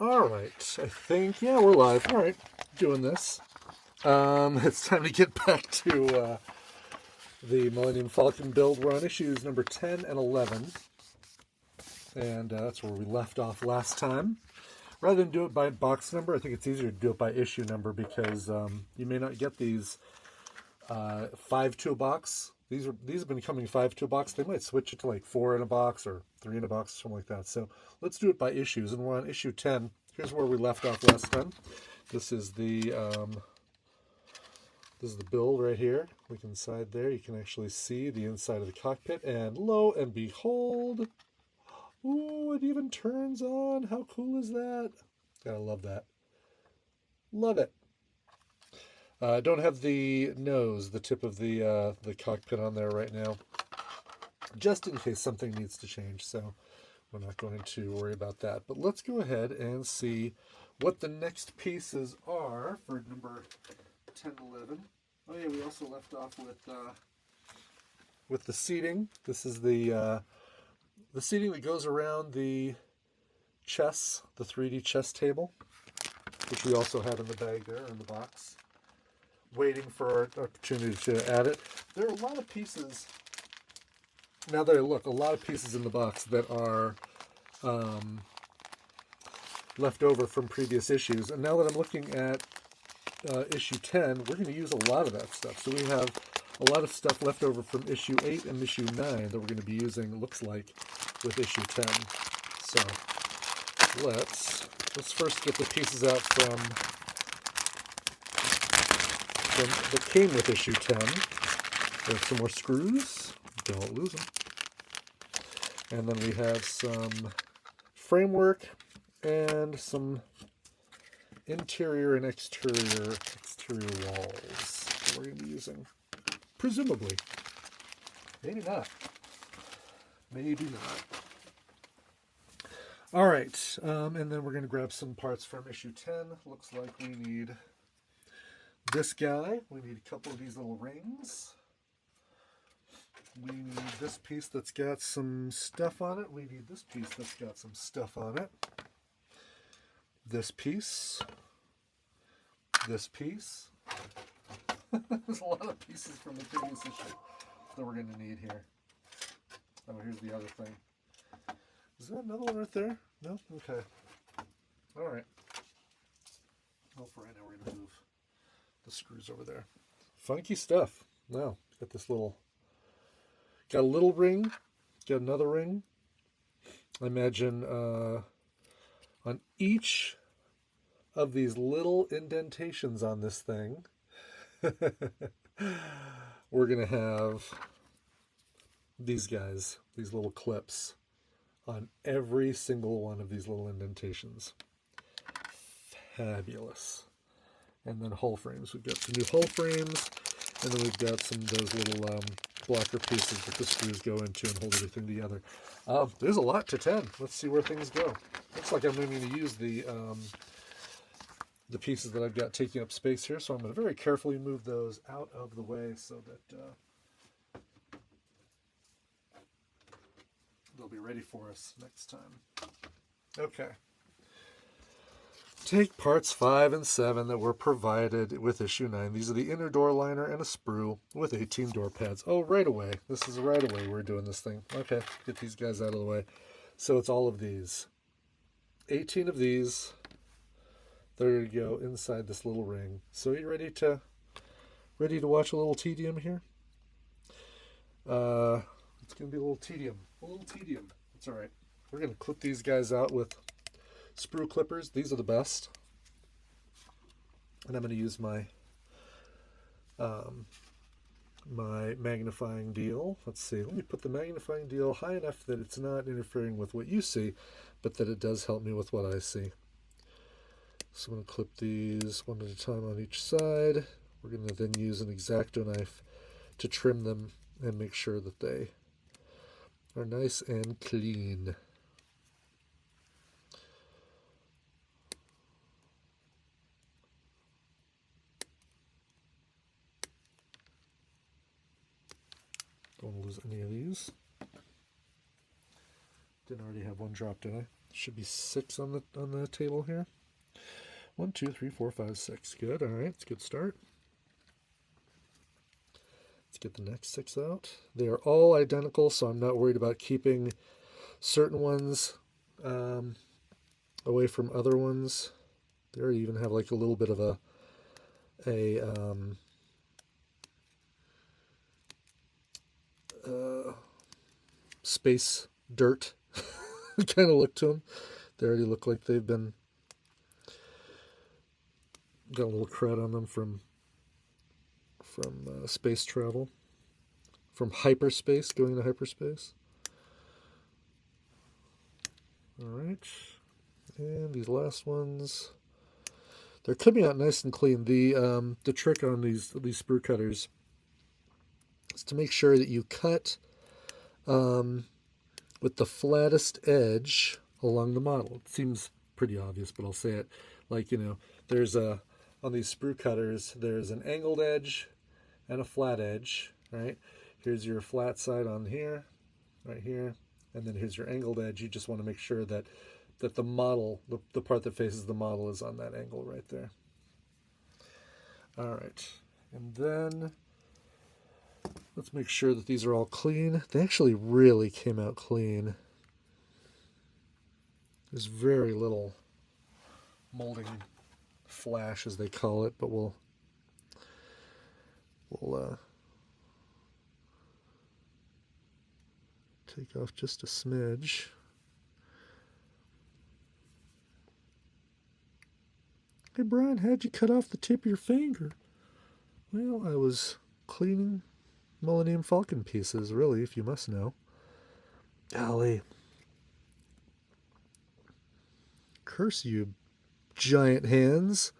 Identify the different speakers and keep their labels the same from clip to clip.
Speaker 1: All right, I think, yeah, we're live. All right, doing this. It's time to get back to the Millennium Falcon build. We're on issues number 10 and 11, and that's where we left off last time. Rather than do it by box number, I think it's easier to do it by issue number because you may not get these 5 to a box. These have been coming 5 to a box. They might switch it to like 4 in a box or 3 in a box, something like that. So let's do it by issues, and we're on issue 10. Here's where we left off last time. This is the build right here. Look inside there. You can actually see the inside of the cockpit, and lo and behold, ooh, it even turns on. How cool is that? Gotta love that. Love it. Don't have the nose, the tip of the cockpit on there right now, just in case something needs to change. So we're not going to worry about that. But let's go ahead and see what the next pieces are for number 10, 11. Oh yeah, we also left off with the seating. This is the seating that goes around the chess, the 3D chess table, which we also have in the bag there, in the box, waiting for our opportunity to add it. There are a lot of pieces, now that I look, a lot of pieces in the box that are left over from previous issues. And now that I'm looking at issue 10, we're going to use a lot of that stuff. So we have a lot of stuff left over from issue 8 and issue 9 that we're going to be using, looks like, with issue 10. So let's first get the pieces out from that came with issue 10. There's some more screws. Don't lose them. And then we have some framework and some interior and exterior walls that we're going to be using. Presumably. Maybe not. Maybe not. All right. And then we're going to grab some parts from issue 10. Looks like we need this guy. We need a couple of these little rings. We need this piece that's got some stuff on it. We need this piece that's got some stuff on it. This piece. This piece. There's a lot of pieces from the previous issue that we're going to need here. Oh, here's the other thing. Is there another one right there? No? Okay. All right. Oh, for right now, we're going to move the screws over there. Funky stuff. Now, got this little, got a little ring, got another ring. I imagine on each of these little indentations on this thing, we're going to have these guys, these little clips on every single one of these little indentations. Fabulous. And then hull frames. We've got some new hull frames, and then we've got some of those little blocker pieces that the screws go into and hold everything together. There's a lot to 10. Let's see where things go. Looks like I'm going to use the pieces that I've got taking up space here, so I'm going to very carefully move those out of the way so that they'll be ready for us next time. Okay. Take parts 5 and 7 that were provided with issue 9. These are the inner door liner and a sprue with 18 door pads. Oh, right away. This is right away we're doing this thing. Okay, get these guys out of the way. So it's all of these. 18 of these. There you go, inside this little ring. So are you ready to watch a little tedium here? It's going to be a little tedium. A little tedium. That's all right. We're going to clip these guys out with sprue clippers. These are the best. And I'm going to use my my magnifying deal. Let's see. Let me put the magnifying deal high enough that it's not interfering with what you see, but that it does help me with what I see. So I'm going to clip these one at a time on each side. We're going to then use an X-Acto knife to trim them and make sure that they are nice and clean. Don't want to lose any of these. Didn't already have one drop, did I? Should be 6 on the table here. 1, 2, 3, 4, 5, 6. Good. All right, it's a good start. Let's get the next 6 out. They are all identical, so I'm not worried about keeping certain ones away from other ones. There you even have like a little bit of a space dirt kind of look to them. They already look like they've been got a little crud on them from space travel, from hyperspace, going to hyperspace. All right, and these last ones, they're coming out nice and clean. The trick on these sprue cutters is to make sure that you cut with the flattest edge along the model. It seems pretty obvious, but I'll say it. Like, you know, there's on these sprue cutters, there's an angled edge and a flat edge, right? Here's your flat side on here, right here, and then here's your angled edge. You just want to make sure that the model, the part that faces the model, is on that angle right there. All right, and then let's make sure that these are all clean. They actually really came out clean. There's very little molding flash, as they call it, but we'll take off just a smidge. Hey Brian, how'd you cut off the tip of your finger? Well, I was cleaning Millennium Falcon pieces, really, if you must know. Golly. Curse you, giant hands.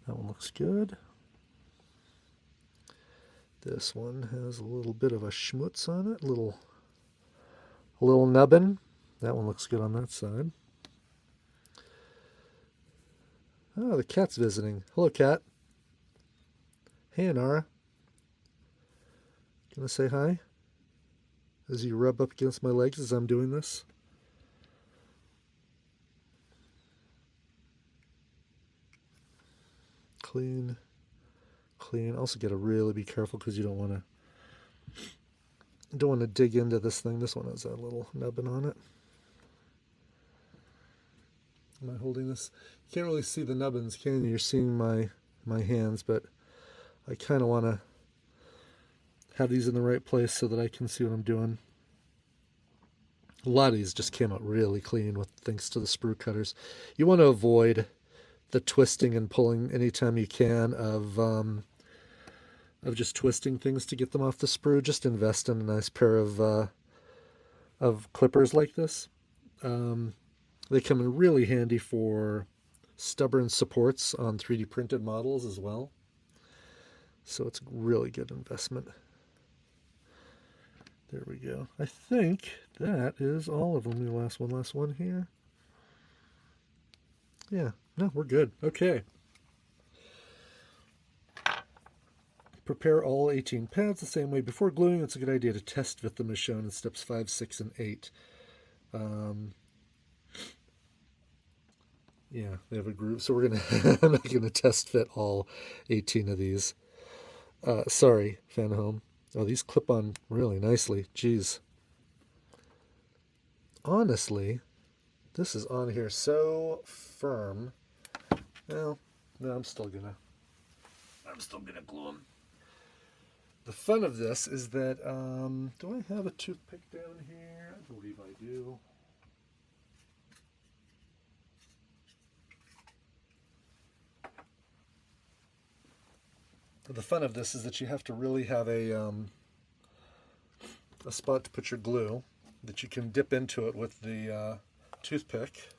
Speaker 1: That one looks good. This one has a little bit of a schmutz on it, a little nubbin. That one looks good on that side. Oh, the cat's visiting. Hello, cat. Hey, Nara. Gonna say hi? As you rub up against my legs as I'm doing this. Clean. Also got to really be careful because you don't want to dig into this thing. This one has a little nubbin on it. Am I holding this? You can't really see the nubbins, can you? You're seeing my hands, but I kind of want to have these in the right place so that I can see what I'm doing. A lot of these just came out really clean thanks to the sprue cutters. You want to avoid the twisting and pulling anytime you can of just twisting things to get them off the sprue. Just invest in a nice pair of clippers like this. They come in really handy for stubborn supports on 3D printed models as well. So it's a really good investment. There we go. I think that is all of them. The last one here. Yeah, no, we're good. Okay. Prepare all 18 pads the same way. Before gluing, it's a good idea to test fit them as shown in steps 5, 6, and 8. Yeah, they have a groove. So we're gonna I'm not gonna test fit all 18 of these. Sorry, fan home. Oh, these clip on really nicely. Jeez. Honestly, this is on here so firm. Well, no, I'm still gonna glue them. The fun of this is that, do I have a toothpick down here? I believe I do. The fun of this is that you have to really have a spot to put your glue that you can dip into it with the toothpick.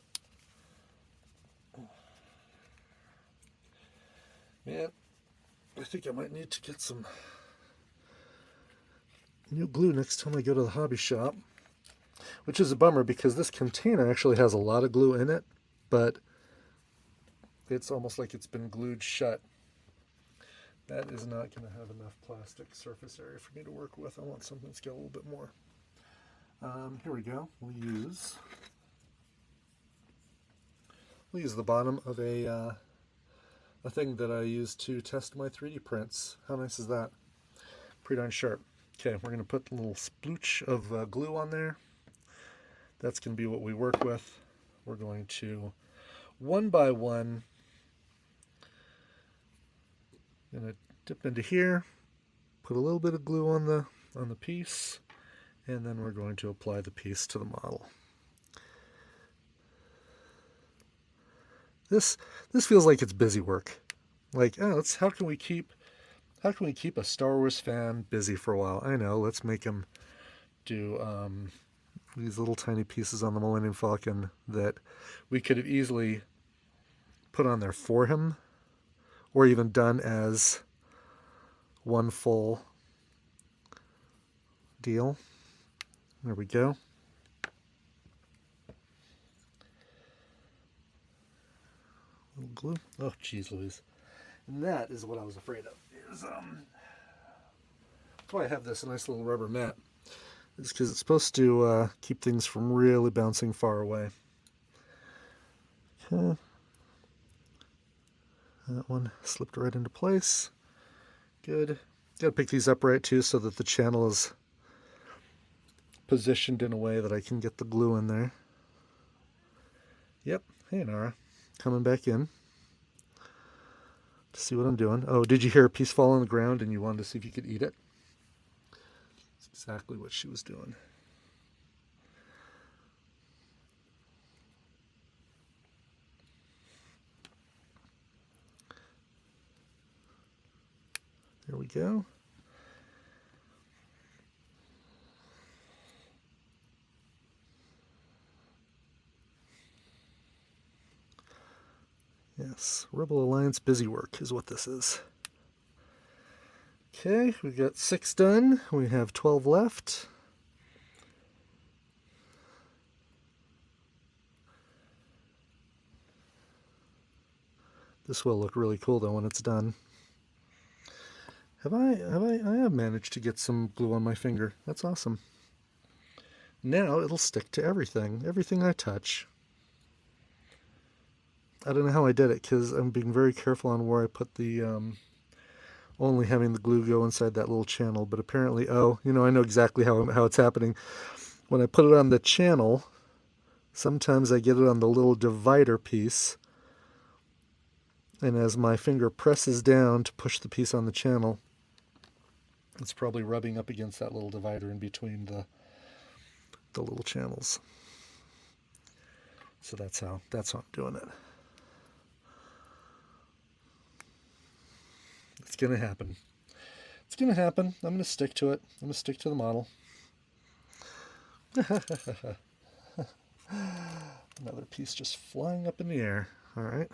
Speaker 1: Man, I think I might need to get some new glue next time I go to the hobby shop, which is a bummer because this container actually has a lot of glue in it, but it's almost like it's been glued shut. That is not going to have enough plastic surface area for me to work with. I want something that's got a little bit more. Here we go. We'll use We'll use the bottom of a thing that I use to test my 3D prints. How nice is that? Pretty darn sharp. Okay, we're going to put a little splooch of glue on there. That's going to be what we work with. We're going to, one by one, going to dip into here, put a little bit of glue on the piece, and then we're going to apply the piece to the model. This feels like it's busy work. Like, oh, how can we keep a Star Wars fan busy for a while? I know, let's make him do these little tiny pieces on the Millennium Falcon that we could have easily put on there for him, or even done as one full deal. There we go. Little glue. Oh, geez, Louise. And that is what I was afraid of. That's why I have this nice little rubber mat. It's because it's supposed to keep things from really bouncing far away. Okay. That one slipped right into place. Good. Got to pick these up right too so that the channel is positioned in a way that I can get the glue in there. Yep. Hey, Nara. Coming back in to see what I'm doing. Oh, did you hear a piece fall on the ground and you wanted to see if you could eat it? That's exactly what she was doing. There we go. Yes, Rebel Alliance busy work is what this is. Okay, we've got 6 done. We have 12 left. This will look really cool though when it's done. I have managed to get some glue on my finger. That's awesome. Now it'll stick to everything I touch. I don't know how I did it because I'm being very careful on where I put the, only having the glue go inside that little channel, but apparently, oh, you know, I know exactly how it's happening. When I put it on the channel, sometimes I get it on the little divider piece, and as my finger presses down to push the piece on the channel, it's probably rubbing up against that little divider in between the little channels. So that's how I'm doing it. It's going to happen. It's going to happen. I'm going to stick to it. I'm going to stick to the model. Another piece just flying up in the air. All right.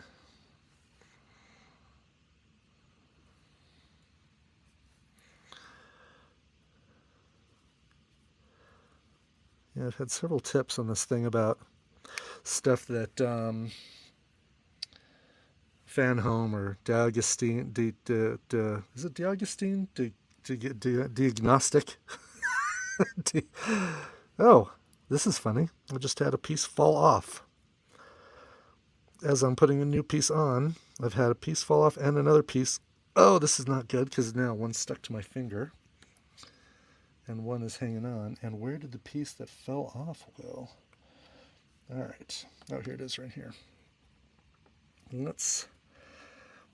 Speaker 1: Yeah, I've had several tips on this thing about stuff that Fan Home or D'Augustine, is it D'Augustine? Diagnostic? Oh, this is funny. I just had a piece fall off. As I'm putting a new piece on, I've had a piece fall off and another piece. Oh, this is not good because now one's stuck to my finger and one is hanging on. And where did the piece that fell off go? All right. Oh, here it is right here.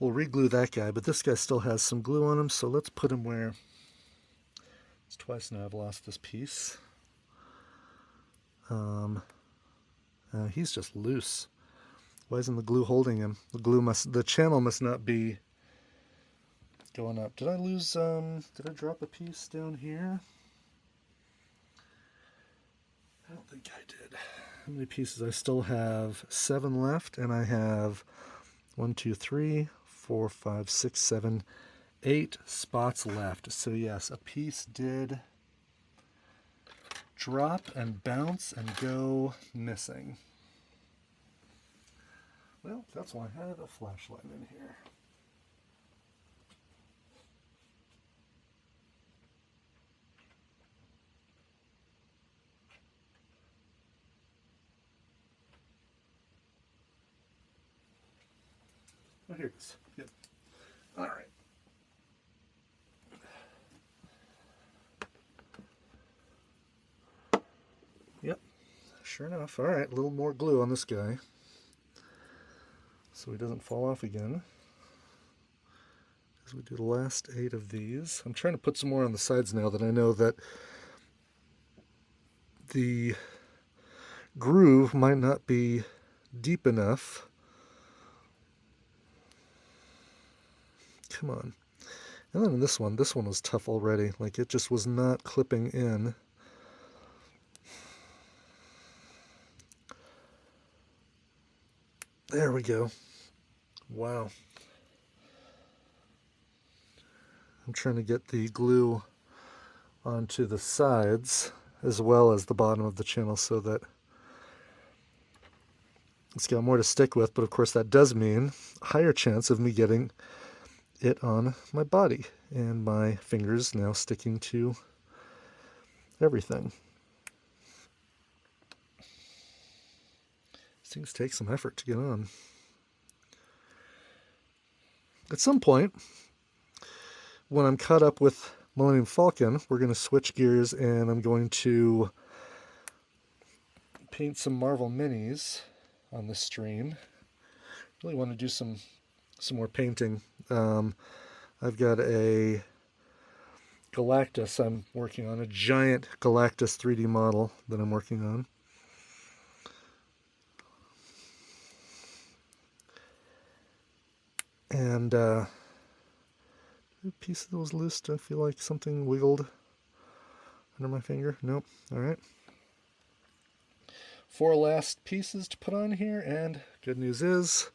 Speaker 1: We'll re-glue that guy, but this guy still has some glue on him, so let's put him where... It's twice now I've lost this piece. He's just loose. Why isn't the glue holding him? The channel must not be going up. Did I drop a piece down here? I don't think I did. How many pieces? I still have 7 left, and I have 1, 2, 3, 4, 5, 6, 7, 8 spots left. So yes, a piece did drop and bounce and go missing. Well, that's why I have a flashlight in here. Oh, here it is. Yep. All right. Yep. Sure enough. All right, a little more glue on this guy so he doesn't fall off again. As we do the last 8 of these. I'm trying to put some more on the sides now that I know that the groove might not be deep enough. Come on. And then this one was tough already. Like, it just was not clipping in. There we go. Wow. I'm trying to get the glue onto the sides as well as the bottom of the channel so that it's got more to stick with, but of course that does mean a higher chance of me getting it on my body and my fingers now sticking to everything. These things take some effort to get on. At some point, when I'm caught up with Millennium Falcon, we're going to switch gears and I'm going to paint some Marvel minis on this stream. Really want to do some more painting. I've got a Galactus I'm working on, a giant Galactus 3D model that I'm working on. And a piece of those loose. Do I feel like something wiggled under my finger? Nope. All right. 4 last pieces to put on here, and good news is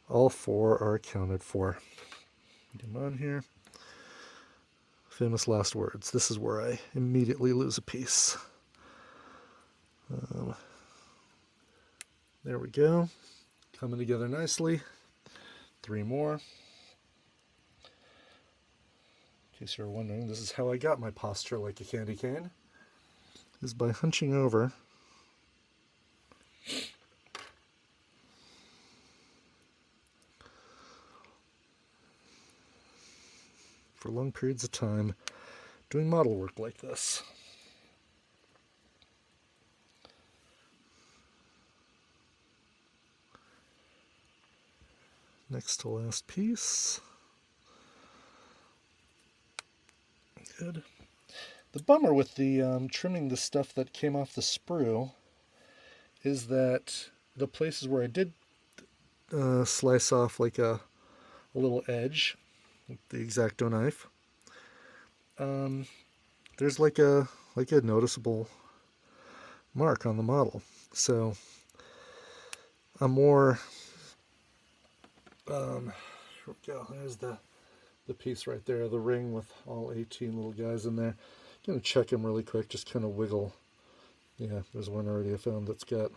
Speaker 1: all 4 are accounted for. Get them on here. Famous last words. This is where I immediately lose a piece. There we go. Coming together nicely. 3 more. In case you're wondering, this is how I got my posture like a candy cane, is by hunching over for long periods of time doing model work like this. Next to last piece. Good. The bummer with the trimming the stuff that came off the sprue is that the places where I did slice off like a little edge with the X-Acto knife, there's like a noticeable mark on the model. So I'm more here we go. There's the piece right there, the ring with all 18 little guys in there. I'm going to check them really quick, just kind of wiggle. Yeah, there's one already I found that's got,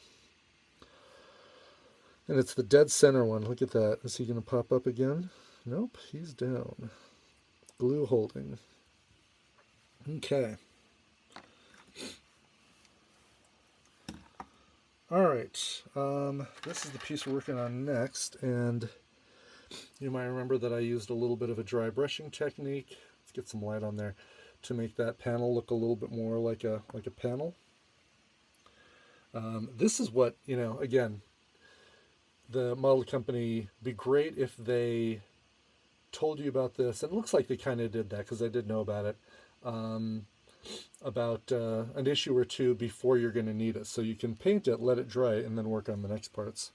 Speaker 1: and it's the dead center one. Look at that. Is he going to pop up again? Nope, he's down. Glue holding. Okay. Alright, this is the piece we're working on next, and you might remember that I used a little bit of a dry brushing technique. Let's get some light on there to make that panel look a little bit more like a panel. This is what, you know, again, the model company, be great if they told you about this. It looks like they kind of did that because I did know about it. About an issue or 2 before you're going to need it. So you can paint it, let it dry, and then work on the next parts.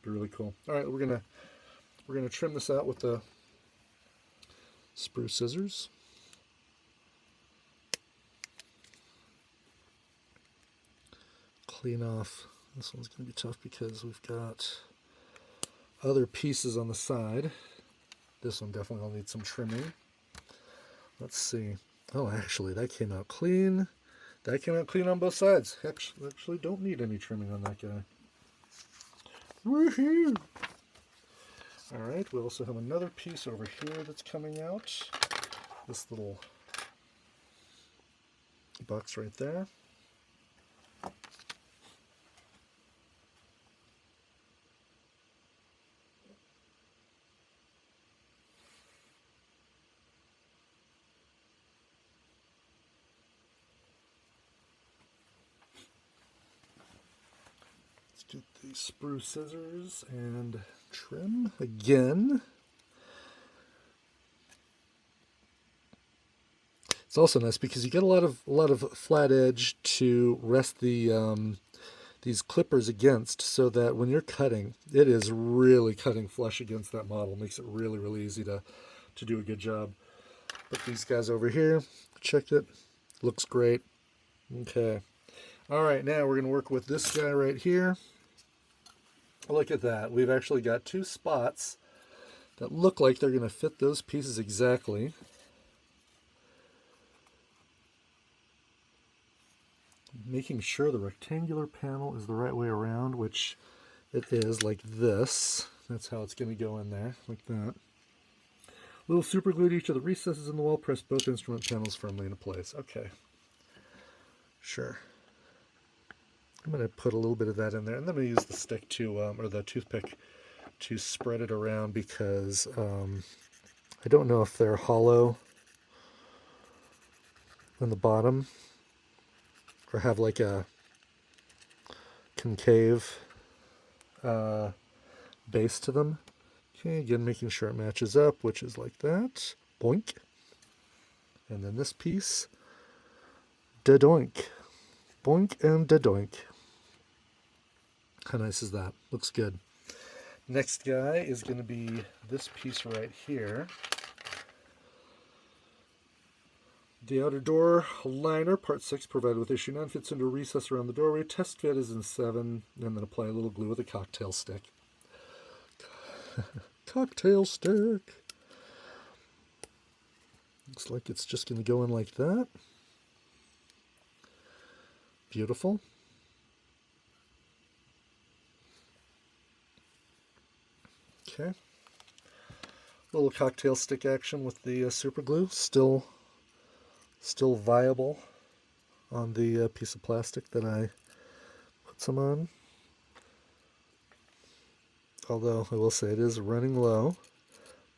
Speaker 1: Be really cool. All right, we're gonna trim this out with the sprue scissors. Clean off. This one's going to be tough because we've got other pieces on the side. This one definitely will need some trimming. Let's see. Oh, actually, that came out clean. That came out clean on both sides. Actually don't need any trimming on that guy. Woohoo! Alright, we also have another piece over here that's coming out. This little box right there. the sprue scissors and trim again. It's also nice because you get a lot of flat edge to rest the these clippers against, so that when you're cutting, it is really cutting flush against that model. Makes it really, really easy to do a good job. Put these guys over here. Check it. Looks great. Okay. All right, now we're going to work with this guy right here. Look at that. We've actually got two spots that look like they're going to fit those pieces exactly. Making sure the rectangular panel is the right way around, which it is, like this. That's how it's going to go in there, like that. Little super glue to each of the recesses in the wall. Press both instrument panels firmly into place. Okay. Sure. I'm going to put a little bit of that in there, and then I'm going to use the stick to, or the toothpick to spread it around, because I don't know if they're hollow on the bottom or have like a concave base to them. Okay, again, making sure it matches up, which is like that. Boink. And then this piece, da-doink. Boink and da-doink. How nice is that? Looks good. Next guy is going to be this piece right here. The outer door liner, part 6, provided with issue 9, fits into a recess around the doorway. Test fit is in 7, and then apply a little glue with a cocktail stick. Cocktail stick. Looks like it's just going to go in like that. Beautiful. Okay. Little cocktail stick action with the super glue. Still viable on the piece of plastic that I put some on. Although I will say it is running low,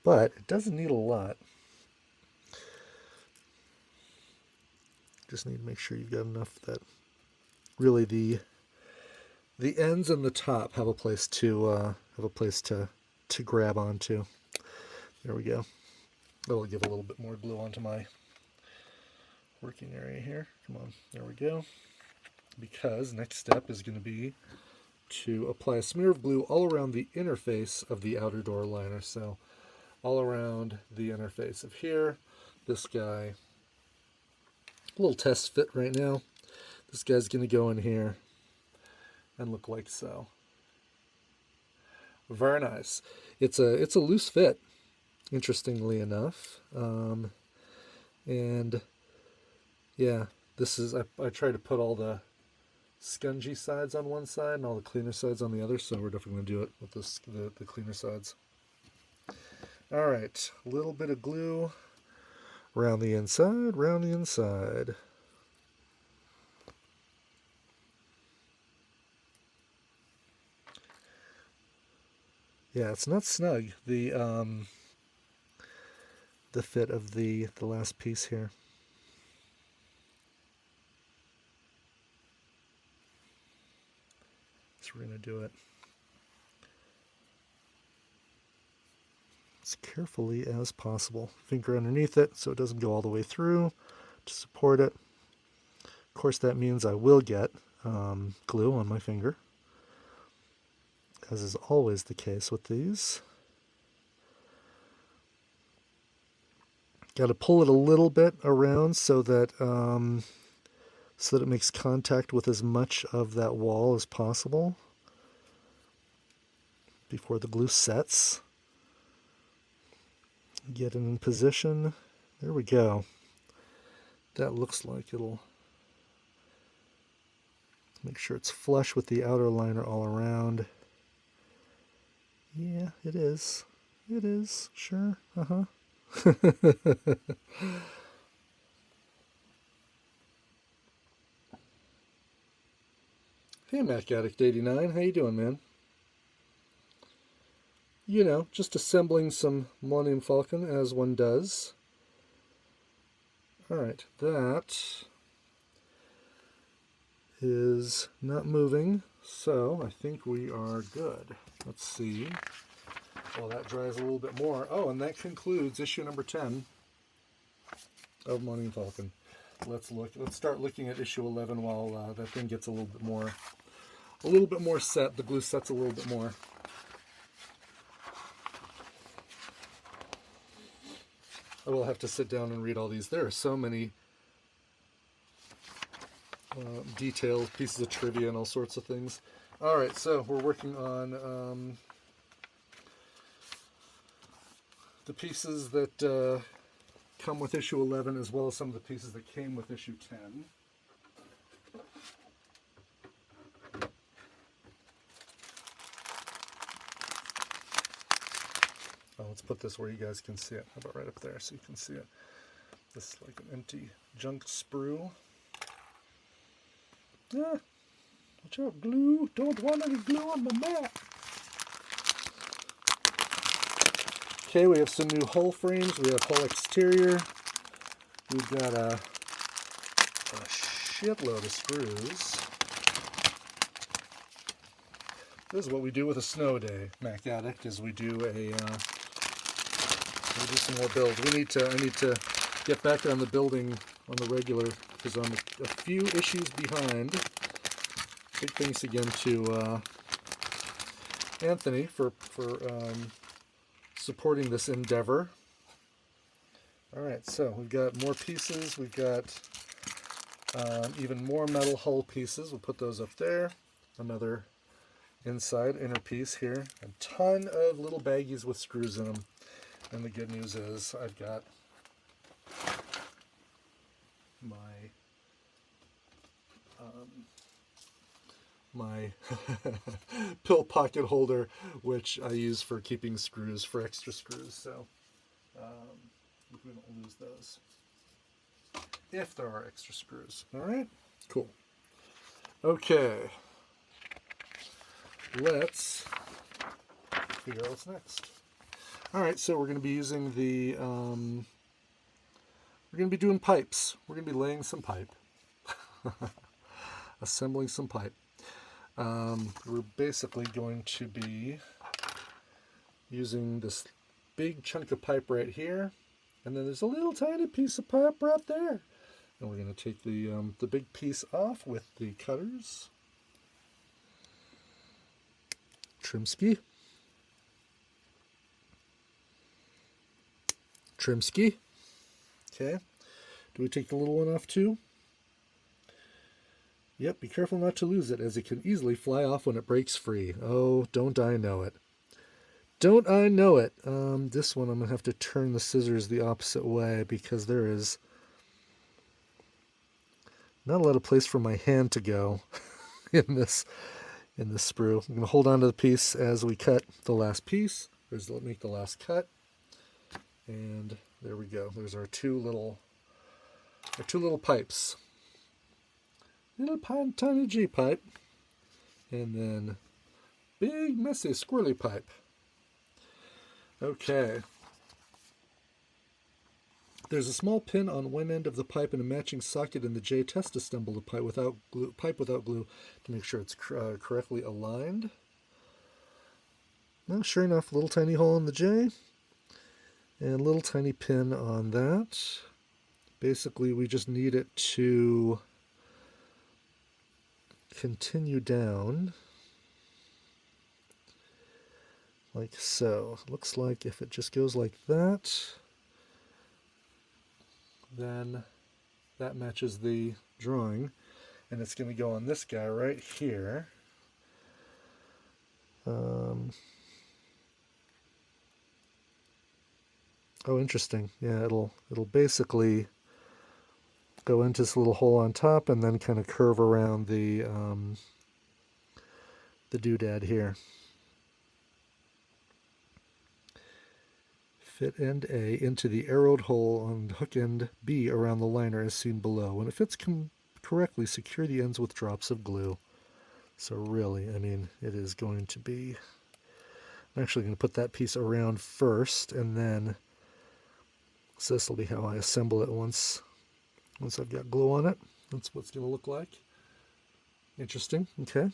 Speaker 1: but it doesn't need a lot. Just need to make sure you've got enough that really the ends and the top have a place to grab onto. There we go. That'll give a little bit more glue onto my working area here. Come on, there we go. Because next step is going to be to apply a smear of glue all around the interface of the outer door liner. So all around the interface of here, this guy, a little test fit right now. This guy's going to go in here and look like so. Very nice. It's a loose fit, interestingly enough. And yeah, this is, I try to put all the scungy sides on one side and all the cleaner sides on the other, so we're definitely going to do it with this, the cleaner sides. All right, a little bit of glue around the inside, around the inside. Yeah, it's not snug, the fit of the last piece here. So we're going to do it as carefully as possible. Finger underneath it so it doesn't go all the way through to support it. Of course, that means I will get glue on my finger, as is always the case with these. Got to pull it a little bit around so that it makes contact with as much of that wall as possible before the glue sets. Get it in position. There we go. That looks like it'll make sure it's flush with the outer liner all around. Yeah, it is. It is. Sure. Uh-huh. Hey, Mac Addict 89, how you doing, man? You know, just assembling some Millennium Falcon as one does. Alright, that is not moving So I think we are good. Let's see. Well, that dries a little bit more. Oh, and that concludes issue number 10 of Millennium Falcon. Let's start looking at issue 11 while that thing gets a little bit more set. The glue sets a little bit more. I will have to sit down and read all these. There are so many detailed pieces of trivia and all sorts of things. All right, so we're working on the pieces that come with issue 11, as well as some of the pieces that came with issue 10. Oh, let's put this where you guys can see it. How about right up there so you can see it? This is like an empty junk sprue. Ah, watch out, glue. Don't want any glue on the mat. Okay, we have some new hull frames. We have hull exterior. We've got a shitload of screws. This is what we do with a snow day, Mac Addict, is we do some more builds. I need to get back on the building on the regular because I'm a few issues behind. Big thanks again to Anthony for supporting this endeavor. All right, so we've got more pieces. We've got even more metal hull pieces. We'll put those up there. Another inner piece here. A ton of little baggies with screws in them. And the good news is I've got my pill pocket holder, which I use for keeping screws, for extra screws. So we don't lose those if there are extra screws. All right, cool. Okay, let's figure out what's next. All right, so we're going to be using the, we're going to be doing pipes. We're going to be laying some pipe, assembling some pipe. We're basically going to be using this big chunk of pipe right here, and then there's a little tiny piece of pipe right there. And we're going to take the big piece off with the cutters. Trimsky. Okay. Do we take the little one off too? Yep, be careful not to lose it, as it can easily fly off when it breaks free. Oh, don't I know it. Don't I know it. This one I'm going to have to turn the scissors the opposite way because there is not a lot of place for my hand to go in this sprue. I'm going to hold on to the piece as we cut the last piece. Make the last cut. And there we go. There's our two little pipes. Little tiny G pipe, and then big messy squirrely pipe. Okay. There's a small pin on one end of the pipe and a matching socket in the J. Test assemble the pipe without glue to make sure it's correctly aligned. Now, sure enough, little tiny hole in the J and a little tiny pin on that. Basically, we just need it to continue down like so. Looks like if it just goes like that, then that matches the drawing, and it's going to go on this guy right here. Oh, interesting. Yeah, it'll basically go into this little hole on top and then kind of curve around the doodad here. Fit end A into the arrowed hole on hook end B around the liner as seen below. When it fits correctly, secure the ends with drops of glue. So really, I mean, it is going to be... I'm actually going to put that piece around first, and then... So this will be how I assemble it once I've got glue on it. That's what it's going to look like. Interesting. Okay.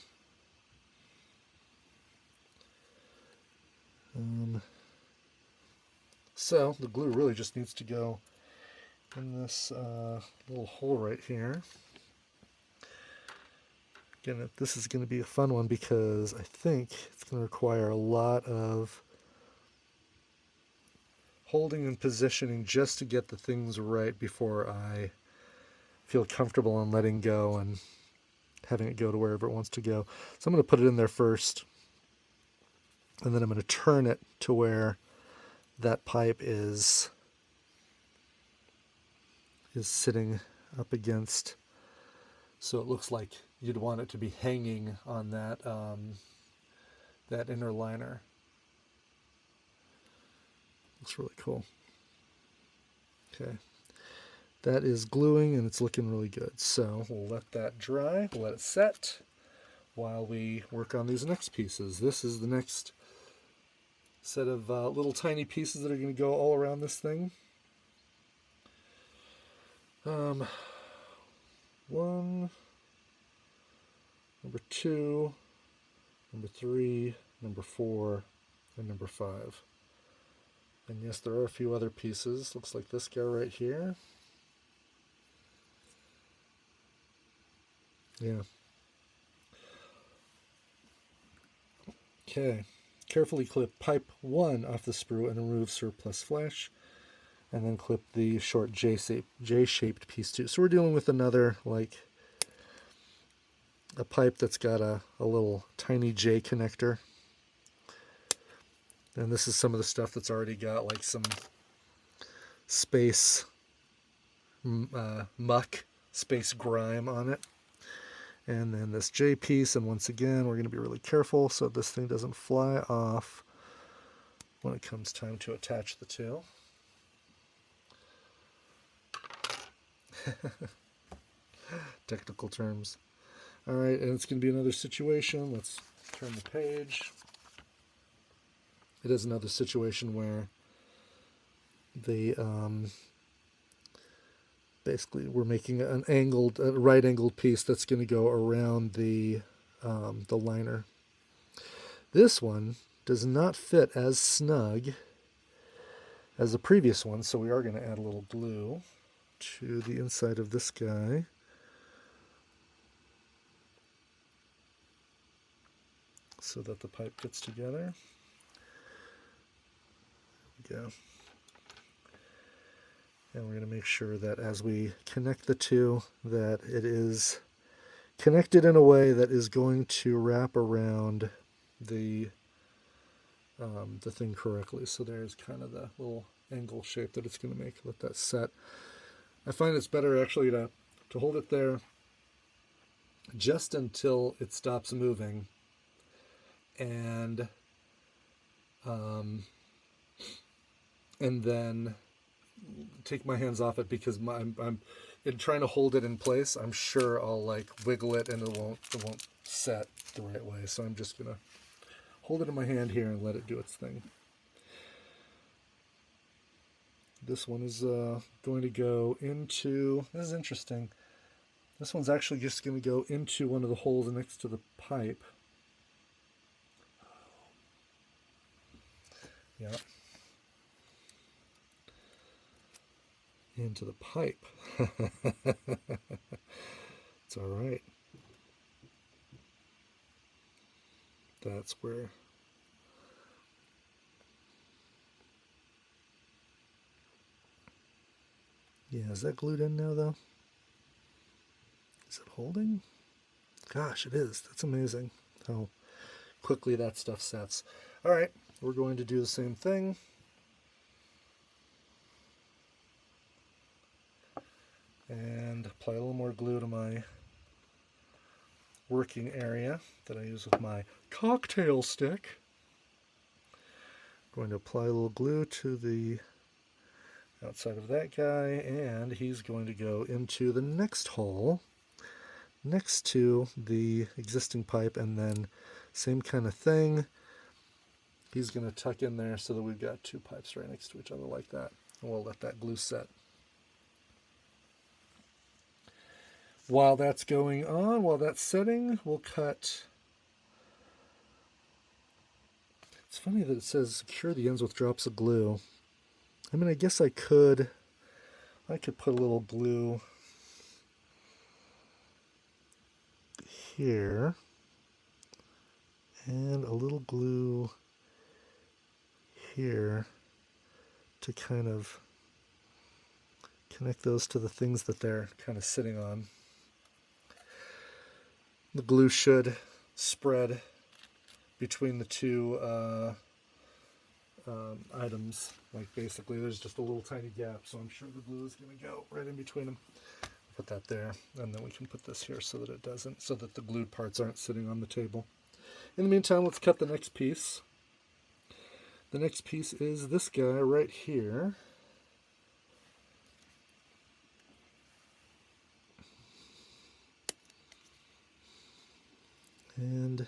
Speaker 1: So the glue really just needs to go in this little hole right here. Again, this is going to be a fun one because I think it's going to require a lot of holding and positioning just to get the things right before I feel comfortable in letting go and having it go to wherever it wants to go. So I'm going to put it in there first, and then I'm going to turn it to where that pipe is sitting up against, so it looks like you'd want it to be hanging on that that inner liner. Looks really cool. Okay, that is gluing and it's looking really good. So we'll let that dry, we'll let it set while we work on these next pieces. This is the next set of little tiny pieces that are going to go all around this thing. One, number 2, number 3, number 4, and number 5. And yes, there are a few other pieces. Looks like this guy right here. Yeah. Okay. Carefully clip pipe 1 off the sprue and remove surplus flash. And then clip the short J-shaped piece too. So we're dealing with another, like, a pipe that's got a little tiny J connector. And this is some of the stuff that's already got like some space muck, space grime on it. And then this J piece, and once again we're going to be really careful so this thing doesn't fly off when it comes time to attach the two. Technical terms. Alright, and it's going to be another situation. Let's turn the page. It is another situation where the basically we're making an angled, right-angled piece that's going to go around the liner. This one does not fit as snug as the previous one, so we are going to add a little glue to the inside of this guy. So that the pipe fits together. There we go. And we're going to make sure that as we connect the two, that it is connected in a way that is going to wrap around the thing correctly. So there's kind of the little angle shape that it's going to make. Let that set. I find it's better actually to hold it there just until it stops moving, and then take my hands off it, because I'm in trying to hold it in place. I'm sure I'll like wiggle it and it won't set the right way. So I'm just gonna hold it in my hand here and let it do its thing. This one is going to go into, this is interesting. This one's actually just going to go into one of the holes next to the pipe. Yeah. Into the pipe. It's all right. That's where. Yeah, is that glued in now though? Is it holding? Gosh, it is. That's amazing how quickly that stuff sets. All right, we're going to do the same thing. And apply a little more glue to my working area that I use with my cocktail stick. I'm going to apply a little glue to the outside of that guy, and he's going to go into the next hole next to the existing pipe, and then same kind of thing. He's going to tuck in there so that we've got two pipes right next to each other like that, and we'll let that glue set. While that's going on, while that's setting, we'll cut. It's funny that it says secure the ends with drops of glue. I mean, I guess I could put a little glue here and a little glue here to kind of connect those to the things that they're kind of sitting on. The glue should spread between the two items. Like basically there's just a little tiny gap, so I'm sure the glue is going to go right in between them. Put that there, and then we can put this here so that it doesn't, so that the glued parts aren't sitting on the table. In the meantime, let's cut the next piece. The next piece is this guy right here. And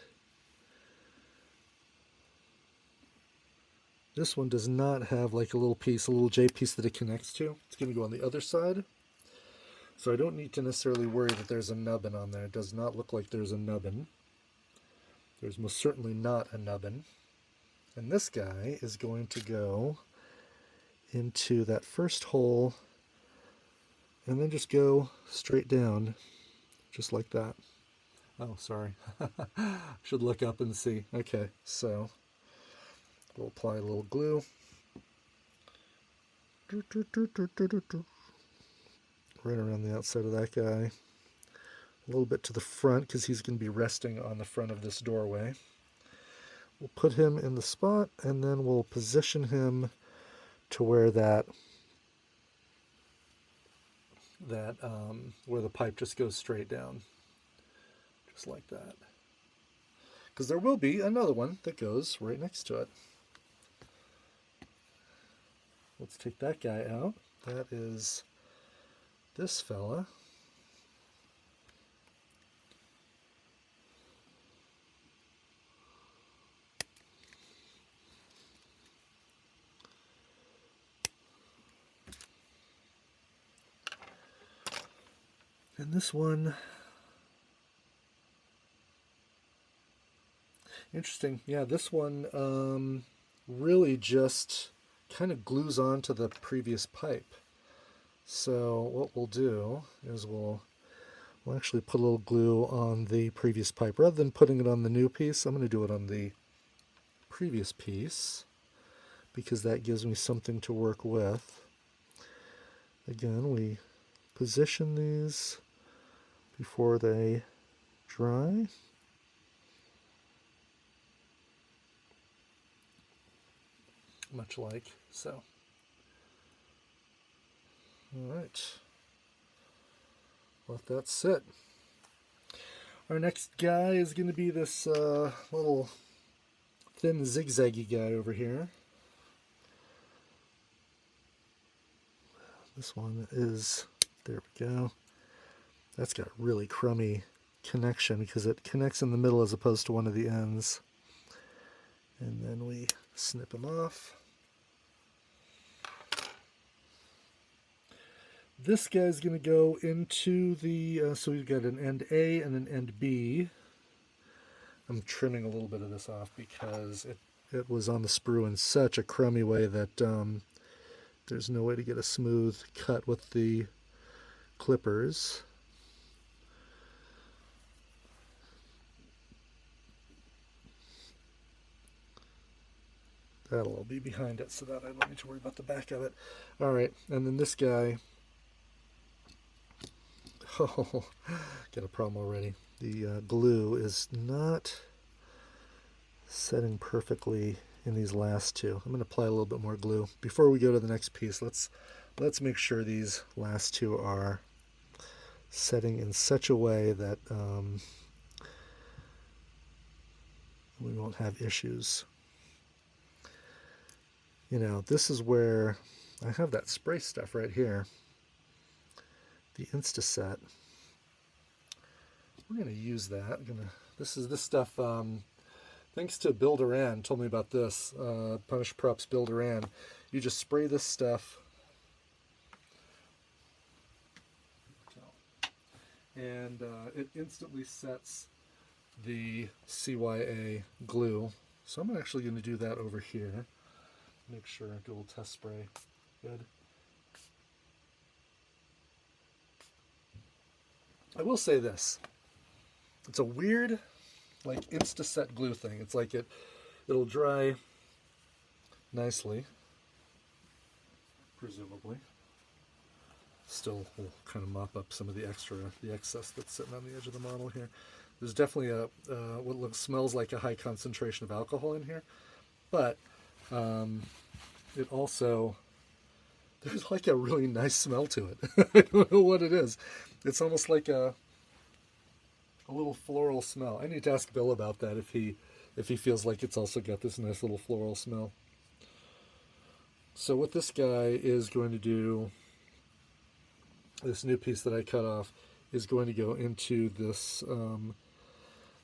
Speaker 1: this one does not have like a little piece, a little J piece that it connects to. It's going to go on the other side. So I don't need to necessarily worry that there's a nubbin on there. It does not look like there's a nubbin. There's most certainly not a nubbin. And this guy is going to go into that first hole and then just go straight down, just like that. Oh, sorry. Should look up and see. Okay, so we'll apply a little glue. Right around the outside of that guy. A little bit to the front because he's going to be resting on the front of this doorway. We'll put him in the spot and then we'll position him to where where the pipe just goes straight down. Just like that. Because there will be another one that goes right next to it. Let's take that guy out. That is this fella. And this one, interesting. Yeah, this one really just kind of glues onto the previous pipe. So what we'll do is we'll actually put a little glue on the previous pipe. Rather than putting it on the new piece, I'm going to do it on the previous piece because that gives me something to work with. Again, we position these before they dry. Much like so. All right. Let that sit. Our next guy is going to be this little thin zigzaggy guy over here. This one is, there we go. That's got a really crummy connection because it connects in the middle as opposed to one of the ends. And then we snip him off. This guy's going to go into the, so we've got an end A and an end B. I'm trimming a little bit of this off because it was on the sprue in such a crummy way that there's no way to get a smooth cut with the clippers. That'll all be behind it so that I don't need to worry about the back of it. All right, and then this guy, oh, got a problem already. The glue is not setting perfectly in these last two. I'm going to apply a little bit more glue. Before we go to the next piece, let's make sure these last two are setting in such a way that we won't have issues. You know, this is where I have that spray stuff right here, the Instaset. We're going to use that. This stuff, thanks to Bill Duran, told me about this, Punish Props Bill Duran. You just spray this stuff, and it instantly sets the CYA glue. So I'm actually going to do that over here. Make sure I do a little test spray. Good. I will say this. It's a weird, like, Insta-Set glue thing. It's like it'll dry nicely, presumably. Still will kind of mop up some of the excess that's sitting on the edge of the model here. There's definitely what smells like a high concentration of alcohol in here, but it also, there's like a really nice smell to it. I don't know what it is. It's almost like a little floral smell. I need to ask Bill about that if he feels like it's also got this nice little floral smell. So what this guy is going to do, this new piece that I cut off, is going to go into this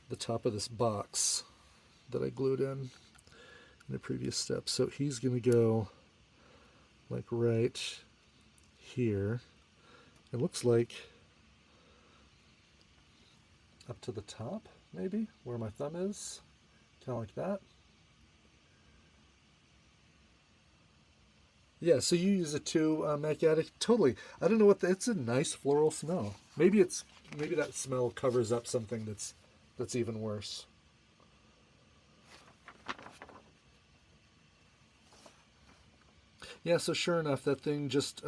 Speaker 1: the top of this box that I glued in the previous step. So he's going to go like right here. It looks like up to the top, maybe, where my thumb is, kind of like that. Yeah, so you use it too, Macaddic. Totally. I don't know what it's a nice floral smell. Maybe that smell covers up something that's even worse. Yeah, so sure enough, that thing just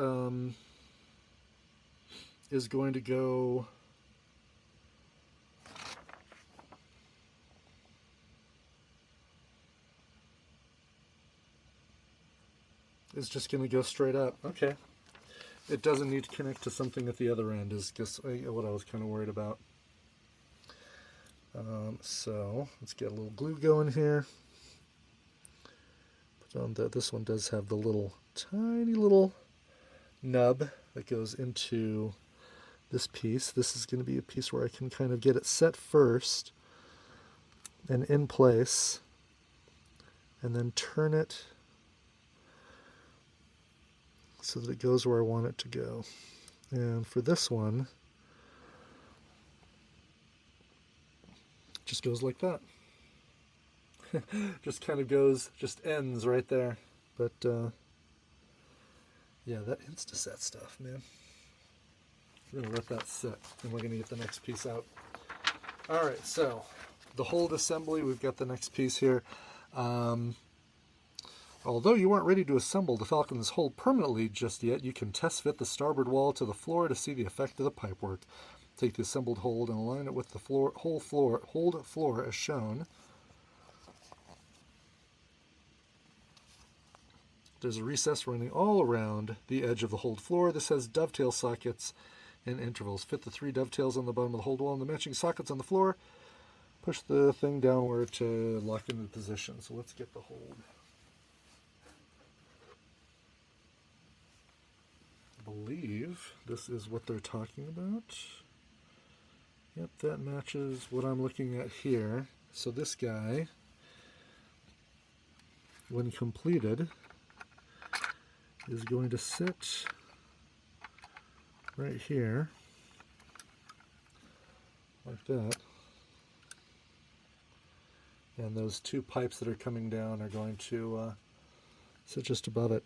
Speaker 1: is going to go. It's just going to go straight up. Okay. It doesn't need to connect to something at the other end is just what I was kind of worried about. So let's get a little glue going here. Put on this one does have the little tiny little nub that goes into this piece. This is going to be a piece where I can kind of get it set first and in place, and then turn it so that it goes where I want it to go. And for this one, it just goes like that. Just kind of goes, just ends right there. But yeah, that Insta-Set stuff, man. We're gonna let that sit, and we're gonna get the next piece out. All right, so the hold assembly, we've got the next piece here. Although you weren't ready to assemble the Falcon's hold permanently just yet, you can test fit the starboard wall to the floor to see the effect of the pipework. Take the assembled hold and align it with the hold floor as shown. There's a recess running all around the edge of the hold floor. This has dovetail sockets and intervals. Fit the 3 dovetails on the bottom of the hold wall and the matching sockets on the floor. Push the thing downward to lock into position. So let's get the hold. I believe this is what they're talking about. Yep, that matches what I'm looking at here. So this guy, when completed, is going to sit right here, like that. And those 2 pipes that are coming down are going to sit just above it.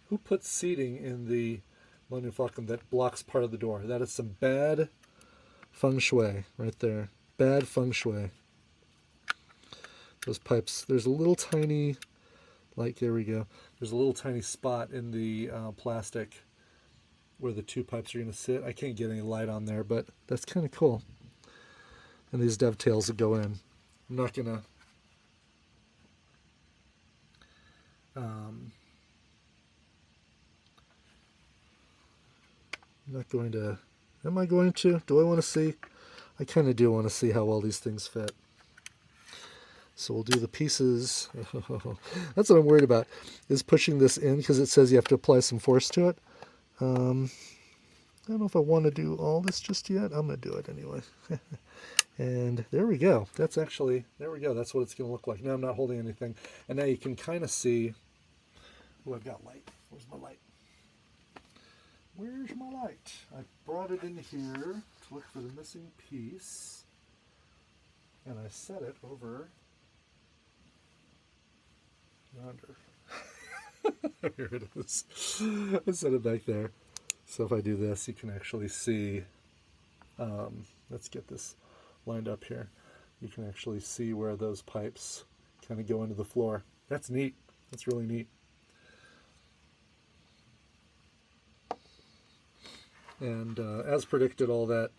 Speaker 1: Who puts seating in the Millennium Falcon that blocks part of the door? That is some bad feng shui right there. Bad feng shui. Those pipes, there's a little tiny, there we go. There's a little tiny spot in the plastic where the 2 pipes are going to sit. I can't get any light on there, but that's kind of cool. And these dovetails that go in. I'm not going to am I going to? Do I want to see? I kind of do want to see how well these things fit. So we'll do the pieces. That's what I'm worried about, is pushing this in, because it says you have to apply some force to it. I don't know if I want to do all this just yet. I'm going to do it anyway. And there we go. That's actually, there we go. That's what it's going to look like. Now I'm not holding anything. And now you can kind of see, oh, I've got light. Where's my light? Where's my light? I brought it in here look for the missing piece, and I set it over yonder. Here it is. I set it back there. So if I do this, you can actually see, let's get this lined up here. You can actually see where those pipes kind of go into the floor. That's neat. That's really neat. And as predicted, all that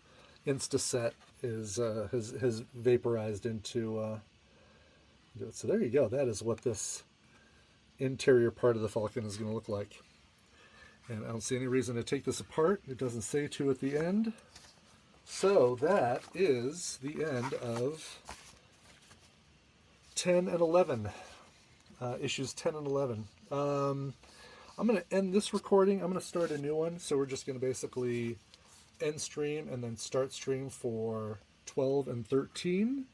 Speaker 1: Instaset is has vaporized into it. So there you go. That is what this interior part of the Falcon is going to look like. And I don't see any reason to take this apart. It doesn't say to at the end. So that is the end of 10 and 11. Issues 10 and 11. I'm going to end this recording. I'm going to start a new one. So we're just going to basically end stream and then start stream for 12 and 13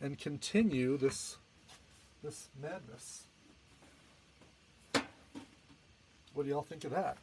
Speaker 1: and continue this madness. What do y'all think of that?